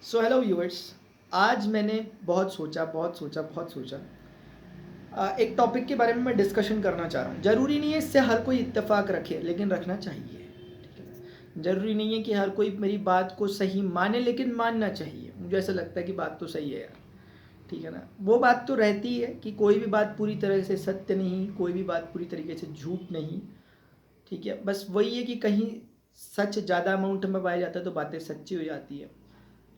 So hello viewers. आज मैंने बहुत सोचा। एक टॉपिक के बारे में मैं डिस्कशन करना चाह रहा हूँ। ज़रूरी नहीं है इससे हर कोई इत्तेफाक रखे, लेकिन रखना चाहिए। ठीक है ना? ज़रूरी नहीं है कि हर कोई मेरी बात को सही माने, लेकिन मानना चाहिए। मुझे ऐसा लगता है कि बात तो सही है यार। ठीक है ना? वो बात तो रहती है कि कोई भी बात पूरी तरह से सत्य नहीं, कोई भी बात पूरी तरीके से झूठ नहीं। ठीक है, बस वही है कि कहीं सच ज़्यादा अमाउंट में पाया जाता है तो बातें सच्ची हो जाती है।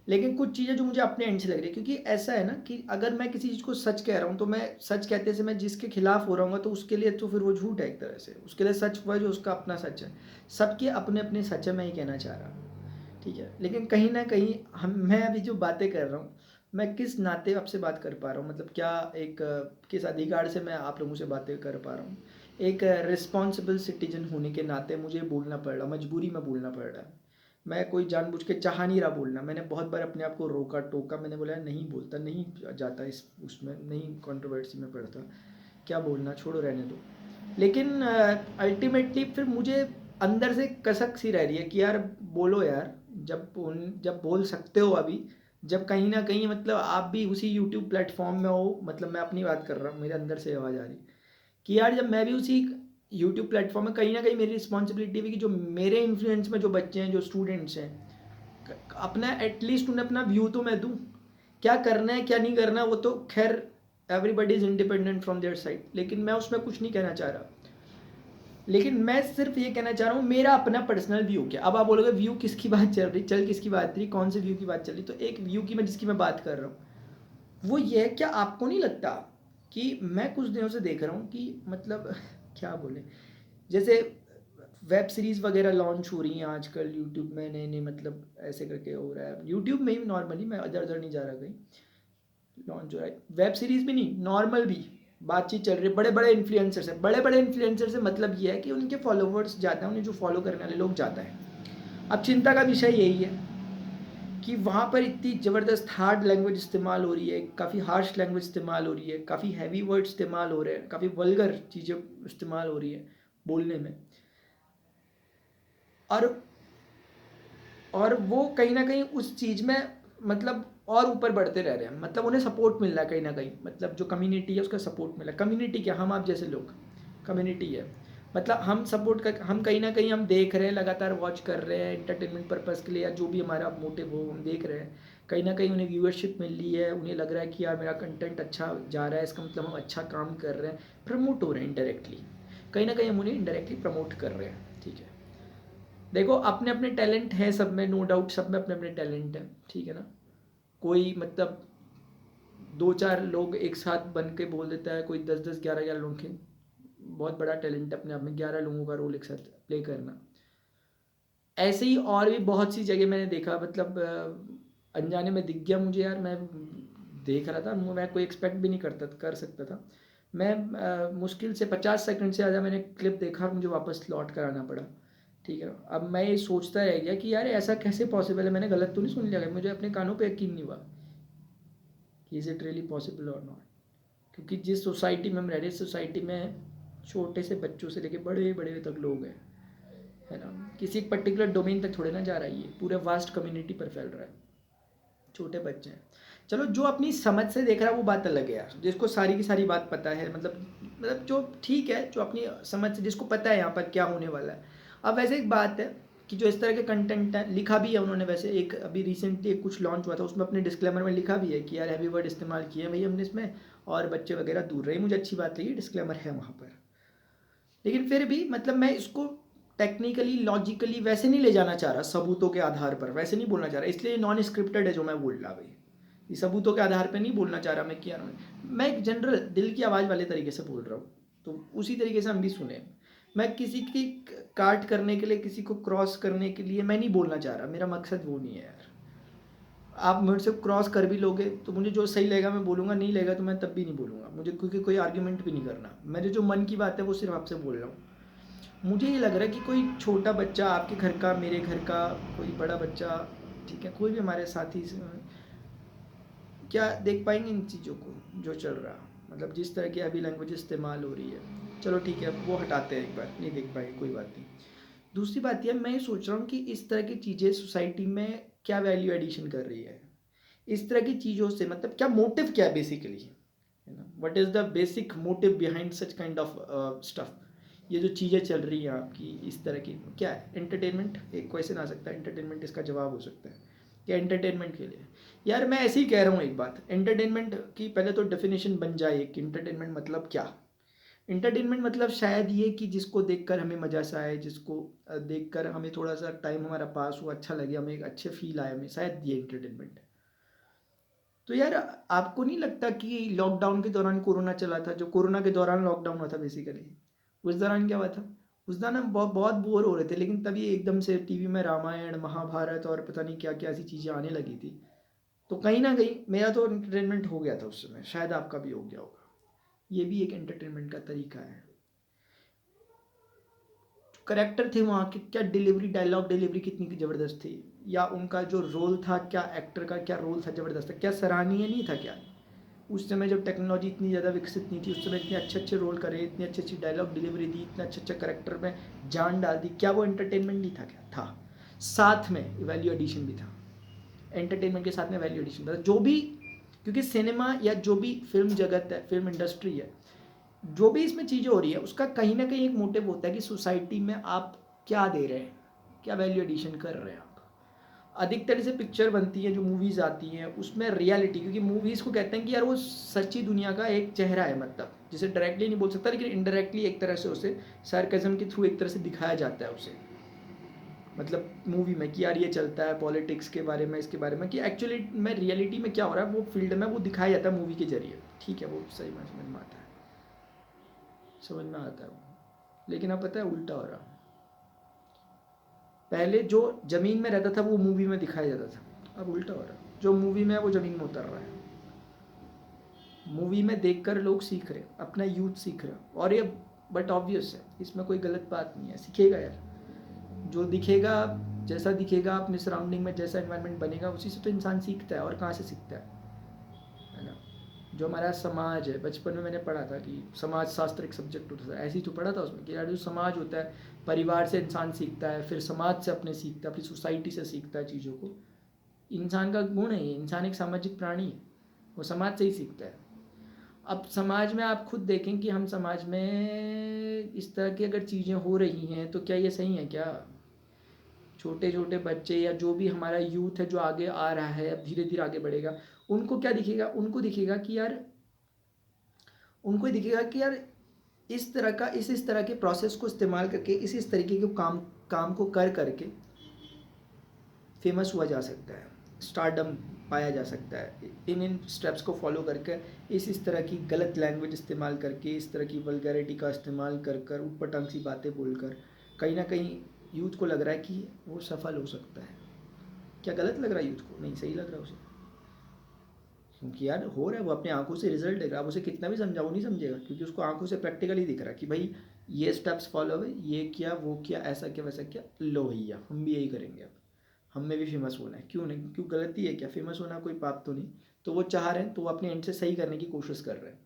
लेकिन कुछ चीज़ें जो मुझे अपने एंड से लग रही है, क्योंकि ऐसा है ना कि अगर मैं किसी चीज़ को सच कह रहा हूँ तो मैं सच कहते से मैं जिसके खिलाफ हो रहा हूँ तो उसके लिए तो फिर वो झूठ है एक तरह से। उसके लिए सच हुआ जो उसका अपना सच है। सबके अपने अपने सच है, मैं ये कहना चाह रहा हूँ। ठीक है, लेकिन कहीं ना कहीं हम मैं अभी जो बातें कर रहा हूँ, मैं किस नाते आपसे बात कर पा रहा हूँ, मतलब क्या एक किस अधिकार से मैं आप लोगों से बातें कर पा रहा हूँ। एक रिस्पॉन्सिबल सिटीजन होने के नाते मुझे बोलना पड़ रहा, मजबूरी में बोलना पड़ रहा है। मैं कोई जानबूझ के चाह नहीं रहा बोलना। मैंने बहुत बार अपने आप को रोका टोका, मैंने बोला नहीं बोलता, नहीं जाता इस उसमें, नहीं कंट्रोवर्सी में पड़ता, क्या बोलना, छोड़ो रहने दो। लेकिन अल्टीमेटली फिर मुझे अंदर से कसक सी रह रही है कि यार बोलो यार। जब बोल सकते हो अभी, जब कहीं ना कहीं मतलब आप भी उसी यूट्यूब प्लेटफॉर्म में हो, मतलब मैं अपनी बात कर रहा हूँ, मेरे अंदर से आवाज़ आ रही कि यार जब मैं भी उसी यूट्यूब प्लेटफॉर्म में, कहीं ना कहीं मेरी रिस्पॉन्सिबिलिटी भी कि जो मेरे इन्फ्लुएंस में जो बच्चे हैं, जो स्टूडेंट्स हैं, अपना एटलीस्ट उन्हें अपना व्यू तो मैं दूं। क्या करना है क्या नहीं करना वो तो खैर everybody is independent from their side, लेकिन मैं उसमें कुछ नहीं कहना चाह रहा। लेकिन मैं सिर्फ ये कहना चाह रहा हूँ मेरा अपना पर्सनल व्यू क्या। अब आप बोलोगे व्यू किसकी बात चल रही, चल किसकी बात रही, कौन से व्यू की बात चल रही, तो एक व्यू की मैं जिसकी मैं बात कर रहा हूँ वो ये है, क्या आपको नहीं लगता कि मैं कुछ दिनों से देख रहा हूँ कि मतलब क्या बोले, जैसे वेब सीरीज़ वगैरह लॉन्च हो रही हैं आजकल यूट्यूब में, नए नए, मतलब ऐसे करके हो रहा है यूट्यूब में ही नॉर्मली, मैं अदर अदर नहीं जा रहा कहीं। लॉन्च हो रहा है वेब सीरीज़ भी नहीं, नॉर्मल भी बातचीत चल रही है। बड़े बड़े इन्फ्लुएंसर्स है, बड़े बड़े इन्फ्लुएंसर से मतलब ये है कि उनके फॉलोवर्स ज़्यादा हैं, उन्हें जो फॉलो करने वाले लोग ज़्यादा हैं। अब चिंता का विषय यही है कि वहाँ पर इतनी ज़बरदस्त हार्ड लैंग्वेज इस्तेमाल हो रही है, काफ़ी हार्श लैंग्वेज इस्तेमाल हो रही है, काफ़ी हैवी वर्ड इस्तेमाल हो रहे हैं, काफ़ी वल्गर चीज़ें इस्तेमाल हो रही है बोलने में। और और वो कहीं ना कहीं उस चीज़ में मतलब और ऊपर बढ़ते रह रहे हैं, मतलब उन्हें सपोर्ट मिल रहा है कहीं ना कहीं, मतलब जो कम्युनिटी है उसका सपोर्ट मिल रहा है। कम्युनिटी क्या, हम आप जैसे लोग कम्युनिटी है। मतलब हम सपोर्ट कर, हम कहीं ना कहीं हम देख रहे हैं, लगातार वॉच कर रहे हैं एंटरटेनमेंट पर्पज़ के लिए, या जो भी हमारा मोटिव हो हम देख रहे हैं। कहीं ना कहीं उन्हें व्यूअरशिप मिल रही है, उन्हें लग रहा है कि यार मेरा कंटेंट अच्छा जा रहा है, इसका मतलब हम अच्छा काम कर रहे हैं, प्रमोट हो रहे हैं इनडायरेक्टली। कहीं ना कहीं हम उन्हें इनडायरेक्टली प्रमोट कर रहे हैं। ठीक है, देखो अपने अपने टैलेंट है सब में, नो डाउट सब में अपने अपने टैलेंट है। ठीक है ना? कोई मतलब दो चार लोग एक साथ बन के बोल देता है, कोई 10 10 11 11 लोग के, बहुत बड़ा टैलेंट है अपने आप में 11 लोगों का रोल एक साथ प्ले करना। ऐसे ही और भी बहुत सी जगह मैंने देखा, मतलब अनजाने में दिख गया मुझे यार। मैं देख रहा था, मैं कोई एक्सपेक्ट भी नहीं करता कर सकता था। मैं मुश्किल से 50 सेकंड से ज़्यादा मैंने क्लिप देखा और मुझे वापस लौट कर आना पड़ा। ठीक है, अब मैं ये सोचता रह गया कि यार ऐसा कैसे पॉसिबल है, मैंने गलत तो नहीं सुन लिया, मुझे अपने कानों पे यकीन नहीं हुआ कि इज़ इट रियली पॉसिबल और नॉट। क्योंकि जिस सोसाइटी में हम रह रहे हैं, सोसाइटी में छोटे से बच्चों से लेके बड़े बड़े तक लोग हैं, है ना? किसी एक पर्टिकुलर डोमेन तक थोड़े ना जा रहा है, ये पूरे वास्ट कम्युनिटी पर फैल रहा है। छोटे बच्चे हैं, चलो जो अपनी समझ से देख रहा है वो बात अलग है यार, जिसको सारी की सारी बात पता है, मतलब जो ठीक है, जो अपनी समझ से जिसको पता है यहाँ पर क्या होने वाला है। अब वैसे एक बात है कि जो इस तरह के कंटेंट है, लिखा भी है उन्होंने, वैसे एक अभी रिसेंटली एक कुछ लॉन्च हुआ था, उसमें अपने डिस्क्लेमर में लिखा भी है कि यार हैवी वर्ड इस्तेमाल किए हैं भाई हमने इसमें, और बच्चे वगैरह दूर रहे। मुझे अच्छी बात लगी, डिस्क्लेमर है वहाँ पर। लेकिन फिर भी मतलब मैं इसको टेक्निकली लॉजिकली वैसे नहीं ले जाना चाह रहा, सबूतों के आधार पर वैसे नहीं बोलना चाह रहा, इसलिए नॉन स्क्रिप्टेड है जो मैं बोल रहा भाई। ये सबूतों के आधार पर नहीं बोलना चाह रहा मैं कि यार मैं एक जनरल दिल की आवाज़ वाले तरीके से बोल रहा हूँ, तो उसी तरीके से हम भी सुने। मैं किसी की काट करने के लिए, किसी को क्रॉस करने के लिए मैं नहीं बोलना चाह रहा, मेरा मकसद वो नहीं है यार। आप मेरे से क्रॉस कर भी लोगे तो मुझे जो सही लगेगा मैं बोलूँगा, नहीं लगेगा तो मैं तब भी नहीं बोलूँगा, मुझे क्योंकि कोई आर्ग्यूमेंट भी नहीं करना। मेरे जो मन की बात है वो सिर्फ आपसे बोल रहा हूँ। मुझे ये लग रहा है कि कोई छोटा बच्चा आपके घर का, मेरे घर का, कोई बड़ा बच्चा, ठीक है, कोई भी हमारे साथी क्या देख पाएंगे इन चीज़ों को जो चल रहा, मतलब जिस तरह की अभी लैंग्वेज इस्तेमाल हो रही है। चलो ठीक है, वो हटाते हैं, एक बार नहीं देख पाएंगे, कोई बात नहीं। दूसरी बात यह, मैं ये सोच रहा हूँ कि इस तरह की चीज़ें सोसाइटी में क्या वैल्यू एडिशन कर रही है। इस तरह की चीज़ों से मतलब क्या मोटिव क्या है बेसिकली, है ना, what is the basic motive behind such kind of stuff. ये जो चीज़ें चल रही हैं आपकी इस तरह की क्या है, एंटरटेनमेंट एक क्वेश्चन आ सकता है, एंटरटेनमेंट इसका जवाब हो सकता है क्या एंटरटेनमेंट के लिए। यार मैं ऐसे ही कह रहा हूँ एक बात, एंटरटेनमेंट की पहले तो डेफिनेशन बन जाए कि एंटरटेनमेंट मतलब क्या। एंटरटेनमेंट मतलब शायद ये कि जिसको देखकर हमें मजा सा आए, जिसको देखकर हमें थोड़ा सा टाइम हमारा पास हो, अच्छा लगे, हमें एक अच्छे फील आए, हमें शायद ये एंटरटेनमेंट है। तो यार आपको नहीं लगता कि लॉकडाउन के दौरान कोरोना चला था, जो कोरोना के दौरान लॉकडाउन हुआ था बेसिकली, उस दौरान क्या हुआ था, उस दौरान हम बहुत बहुत बोर हो रहे थे, लेकिन तभी एकदम से टीवी में रामायण महाभारत और पता नहीं क्या क्या ऐसी चीज़ें आने लगी थी। तो कहीं ना कहीं मेरा तो एंटरटेनमेंट हो गया था उस समय, शायद आपका भी हो गया होगा। ये भी एक एंटरटेनमेंट का तरीका है। करेक्टर थे वहाँ के, क्या डिलीवरी, डायलॉग डिलीवरी कितनी ज़बरदस्त थी, या उनका जो रोल था, क्या एक्टर का क्या रोल था ज़बरदस्त था, क्या सराहनीय नहीं था क्या। उस समय जब टेक्नोलॉजी इतनी ज़्यादा विकसित नहीं थी, उस समय इतने अच्छे अच्छे रोल करे, इतनी अच्छी अच्छी डायलॉग डिलीवरी दी, इतना अच्छा अच्छा करेक्टर में जान डाल दी, क्या वो एंटरटेनमेंट नहीं था, क्या था। साथ में वैल्यू एडिशन भी था, एंटरटेनमेंट के साथ में वैल्यू एडिशन था जो भी, क्योंकि सिनेमा या जो भी फिल्म जगत है, फिल्म इंडस्ट्री है, जो भी इसमें चीज़ें हो रही है उसका कहीं ना कहीं एक मोटिव होता है कि सोसाइटी में आप क्या दे रहे हैं, क्या वैल्यू एडिशन कर रहे हैं आप। अधिकतर से पिक्चर बनती है, जो मूवीज़ आती हैं उसमें रियलिटी, क्योंकि मूवीज़ को कहते हैं कि यार वो सच्ची दुनिया का एक चेहरा है, मतलब जिसे डायरेक्टली नहीं बोल सकता लेकिन इनडायरेक्टली एक तरह से उसे सार्केज्म के थ्रू एक तरह से दिखाया जाता है उसे, मतलब मूवी में कि यार ये चलता है पॉलिटिक्स के बारे में, इसके बारे में कि एक्चुअली में रियलिटी में क्या हो रहा है वो फील्ड में वो दिखाया जाता है मूवी के जरिए। ठीक है, वो सही में समझ में आता है, समझ में आता है वो। लेकिन अब पता है उल्टा हो रहा, पहले जो ज़मीन में रहता था वो मूवी में दिखाया जाता था, अब उल्टा हो रहा, जो मूवी में है वो ज़मीन में उतर रहा है। मूवी में देखकर लोग सीख रहे, अपना यूथ सीख रहे, और ये बट ऑब्वियस है, इसमें कोई गलत बात नहीं है, सीखेगा यार, जो दिखेगा, जैसा दिखेगा अपने सराउंडिंग में, जैसा एनवायरनमेंट बनेगा उसी से तो इंसान सीखता है, और कहाँ से सीखता है ना। जो हमारा समाज है, बचपन में मैंने पढ़ा था कि समाज शास्त्र एक सब्जेक्ट होता था, ऐसे ही तो पढ़ा था उसमें कि यार जो समाज होता है, परिवार से इंसान सीखता है, फिर समाज से अपने सीखता है, अपनी सोसाइटी से सीखता है चीज़ों को। इंसान का गुण है ये, इंसान एक सामाजिक प्राणी है, वो समाज से ही सीखता है। अब समाज में आप खुद देखें कि हम समाज में इस तरह की अगर चीज़ें हो रही हैं तो क्या ये सही है क्या। छोटे छोटे बच्चे या जो भी हमारा यूथ है जो आगे आ रहा है, अब धीरे धीरे आगे बढ़ेगा, उनको क्या दिखेगा, उनको दिखेगा कि यार, उनको दिखेगा कि यार इस तरह का इस तरह के प्रोसेस को इस्तेमाल करके इस तरीके के काम काम को कर करके फेमस हुआ जा सकता है, स्टारडम पाया जा सकता है, इन स्टेप्स को फॉलो करके, इस तरह की गलत लैंग्वेज इस्तेमाल करके, इस तरह की वल्गैरिटी का इस्तेमाल कर कर, ऊटपटांग सी बातें बोलकर, कहीं ना कहीं यूथ को लग रहा है कि वो सफल हो सकता है। क्या गलत लग रहा है यूथ को? नहीं, सही लग रहा है उसे, क्योंकि यार हो रहा है, वो अपने आंखों से रिजल्ट देख रहा है। आप उसे कितना भी समझाओ नहीं समझेगा, क्योंकि उसको आंखों से प्रैक्टिकली दिख रहा है कि भाई ये स्टेप्स फॉलो है, ये किया वो किया, ऐसा किया वैसा किया, लो भैया हम भी यही करेंगे, अब हमें भी फेमस होना है, क्यों नहीं, क्यों गलती है क्या, फेमस होना कोई पाप तो नहीं। तो वो चाह रहे हैं, तो वो अपने एंड से सही करने की कोशिश कर रहे हैं।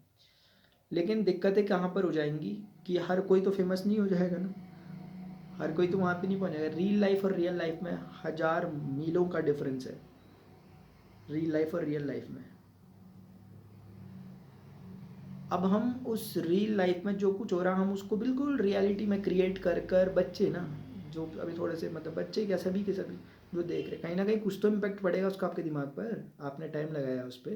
लेकिन दिक्कतें कहाँ पर हो जाएंगी कि हर कोई तो फेमस नहीं हो जाएगा ना, हर कोई तो वहाँ पे नहीं पहुँचेगा। रील लाइफ और रियल लाइफ में हज़ार मीलों का डिफरेंस है, रियल लाइफ और रियल लाइफ में। अब हम उस रियल लाइफ में जो कुछ हो रहा, हम उसको बिल्कुल रियलिटी में क्रिएट कर कर, बच्चे ना, जो अभी थोड़े से मतलब बच्चे क्या, सभी के सभी जो देख रहे, कहीं ना कहीं कुछ तो इम्पैक्ट पड़ेगा उसका आपके दिमाग पर, आपने टाइम लगाया उस पर,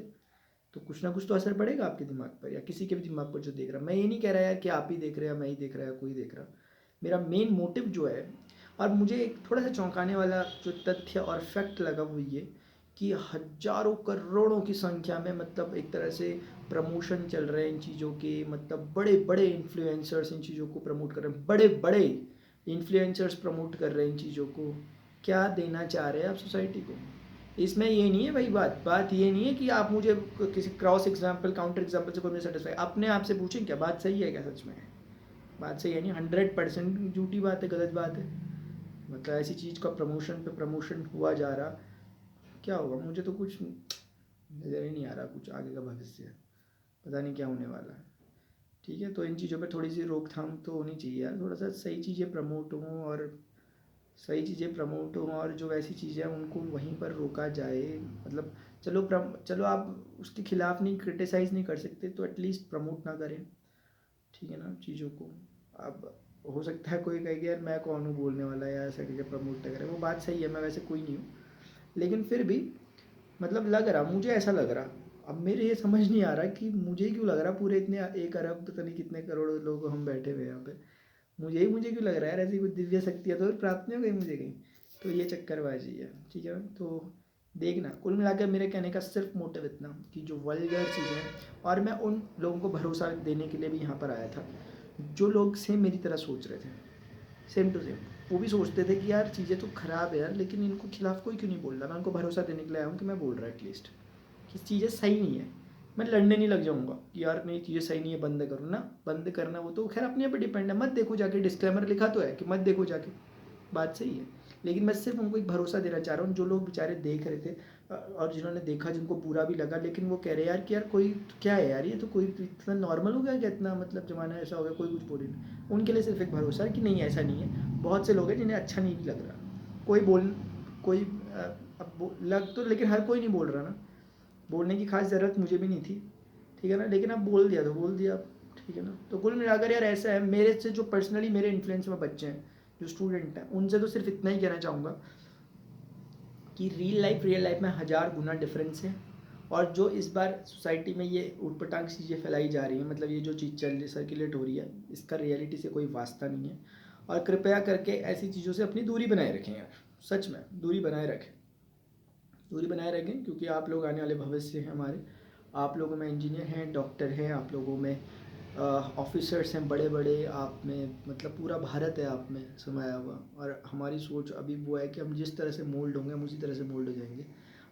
तो कुछ ना कुछ तो असर पड़ेगा आपके दिमाग पर या किसी के भी दिमाग पर जो देख रहा। मैं ये नहीं कह रहा यार कि आप ही देख रहे हैं, मैं ही देख रहा है, कोई देख रहा। मेरा मेन मोटिव जो है, और मुझे एक थोड़ा सा चौंकाने वाला जो तथ्य और फैक्ट लगा वो ये कि हजारों करोड़ों की संख्या में, मतलब एक तरह से प्रमोशन चल रहे हैं इन चीज़ों के, मतलब बड़े बड़े इन्फ्लुएंसर्स इन चीज़ों को प्रमोट कर रहे हैं, बड़े बड़े इन्फ्लुएंसर्स प्रमोट कर रहे हैं इन चीज़ों को। क्या देना चाह रहे हैं आप सोसाइटी को? इसमें ये नहीं है भाई, बात ये नहीं है कि आप मुझे किसी क्रॉस एग्जाम्पल काउंटर एग्जाम्पल से कोई नहीं सेटिस्फाई, अपने आप से पूछें क्या बात सही है क्या, सच में बात सही है नहीं, 100% झूठी बात है, गलत बात है। मतलब ऐसी चीज़ का प्रमोशन पे प्रमोशन हुआ जा रहा, क्या होगा, मुझे तो कुछ नज़र ही नहीं आ रहा कुछ आगे का भविष्य, पता नहीं क्या होने वाला है। ठीक है, तो इन चीज़ों पे थोड़ी सी रोकथाम तो होनी चाहिए यार, थोड़ा सा सही चीज़ें प्रमोट हों और सही चीज़ें प्रमोट हों और जो वैसी चीज़ें हैं उनको वहीं पर रोका जाए। मतलब चलो आप उसके खिलाफ़ नहीं, क्रिटिसाइज़ नहीं कर सकते तो एटलीस्ट प्रमोट ना करें, ठीक है ना, चीज़ों को। अब हो सकता है कोई कहे कि यार मैं कौन हूँ बोलने वाला, या ऐसा करके प्रमोट ना करें, वो बात सही है, मैं वैसे कोई नहीं हूँ, लेकिन फिर भी मतलब लग रहा, मुझे ऐसा लग रहा, अब मेरे ये समझ नहीं आ रहा कि मुझे क्यों लग रहा, पूरे इतने 1 अरब पता नहीं कितने करोड़ लोग हम बैठे हुए हैं यहाँ पे, मुझे क्यों लग रहा है यार ऐसी कुछ दिव्य शक्तियाँ तो प्राप्त नहीं हो गई मुझे कहीं, तो ये चक्करबाजी है, ठीक है। तो देखना, कुल मिलाकर मेरे कहने का सिर्फ मोटिव इतना कि जो वल्गर चीज़ें हैं, और मैं उन लोगों को भरोसा देने के लिए भी यहाँ पर आया था जो लोग सेम मेरी तरह सोच रहे थे, सेम टू सेम, वो भी सोचते थे कि यार चीज़ें तो ख़राब है यार, लेकिन इनको खिलाफ़ कोई क्यों नहीं बोल रहा। मैं उनको भरोसा देने के लिए आया हूँ कि मैं बोल रहा एटलीस्ट कि चीज़ें सही नहीं है। मैं लड़ने नहीं लग जाऊँगा कि यार नहीं चीज़ें सही नहीं है बंद करो ना, बंद करना वो तो खैर अपने पे डिपेंड है, मत देखो जाके, डिस्क्लेमर लिखा तो है कि मत देखो जाके, बात सही है, लेकिन मैं सिर्फ उनको एक भरोसा देना चाह रहा हूँ जो लोग बेचारे देख रहे थे और जिन्होंने देखा, जिनको बुरा भी लगा, लेकिन वो कह रहे यार कि यार कोई क्या है यार, ये तो कोई इतना नॉर्मल हो गया क्या, इतना मतलब ज़माना ऐसा हो गया, कोई कुछ बोले नहीं, उनके लिए सिर्फ एक भरोसा है कि नहीं ऐसा नहीं है। बहुत से लोग हैं जिन्हें अच्छा नहीं भी लग रहा, कोई बोल कोई लग तो, लेकिन हर कोई नहीं बोल रहा ना, बोलने की खास ज़रूरत मुझे भी नहीं थी, ठीक है ना, लेकिन अब बोल दिया तो बोल दिया, ठीक है ना। तो कुल मिलाकर यार ऐसा है, मेरे से जो पर्सनली मेरे इन्फ्लुएंस में बच्चे हैं, जो स्टूडेंट हैं, उनसे तो सिर्फ इतना ही कहना चाहूँगा कि रियल लाइफ में 1000 गुना डिफरेंस है, और जो इस बार सोसाइटी में ये उटपटांग चीज़ें फैलाई जा रही हैं, मतलब ये जो चीज़ चल रही सर्कुलेट हो रही है, इसका रियलिटी से कोई वास्ता नहीं है। और कृपया करके ऐसी चीज़ों से अपनी दूरी बनाए रखें यार, सच में दूरी बनाए रखें, दूरी बनाए रखें, क्योंकि आप लोग आने वाले भविष्य हैं हमारे, आप लोगों में इंजीनियर हैं, डॉक्टर हैं, आप लोगों में ऑफिसर्स हैं बड़े बड़े, आप में मतलब पूरा भारत है आप में समाया हुआ, और हमारी सोच अभी वो है कि हम जिस तरह से मोल्ड होंगे हम उसी तरह से मोल्ड हो जाएंगे।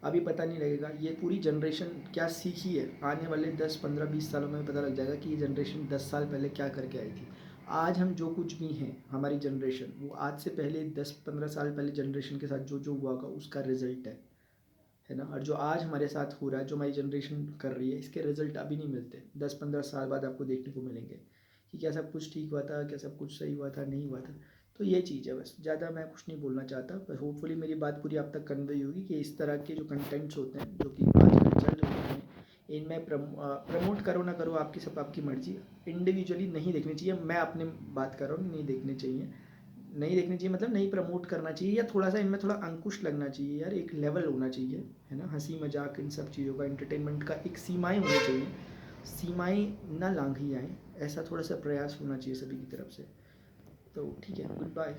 अभी पता नहीं लगेगा ये पूरी जनरेशन क्या सीखी है, आने वाले 10 15 20 सालों में पता लग जाएगा कि ये जनरेशन 10 साल पहले क्या करके आई थी। आज हम जो कुछ भी हैं, हमारी जनरेशन, वो आज से पहले 10 15 साल पहले जनरेशन के साथ जो जो हुआ होगा उसका रिजल्ट है ना। और जो आज हमारे साथ हो रहा है, जो हमारी जनरेशन कर रही है, इसके रिजल्ट अभी नहीं मिलते, 10 15 साल बाद आपको देखने को मिलेंगे कि क्या सब कुछ ठीक हुआ था, क्या सब कुछ सही हुआ था, नहीं हुआ था। तो ये चीज़ है, बस ज़्यादा मैं कुछ नहीं बोलना चाहता, पर होपफुली मेरी बात पूरी आप तक कन्वे होगी कि इस तरह के जो कंटेंट्स होते हैं जो कि आजकल चल रहे हैं, इनमें प्रमोट करो ना करो आपकी, सब आपकी मर्जी, इंडिविजुअली नहीं देखनी चाहिए, मैं अपने बात कर रहा हूँ, नहीं देखने चाहिए, नहीं देखनी चाहिए, मतलब नहीं प्रमोट करना चाहिए, या थोड़ा सा इनमें थोड़ा अंकुश लगना चाहिए यार, एक लेवल होना चाहिए, है ना, हंसी मजाक इन सब चीज़ों का, एंटरटेनमेंट का एक सीमाएं होनी चाहिए, सीमाएं ना लांघी आए, ऐसा थोड़ा सा प्रयास होना चाहिए सभी की तरफ से। तो ठीक है, गुड बाय।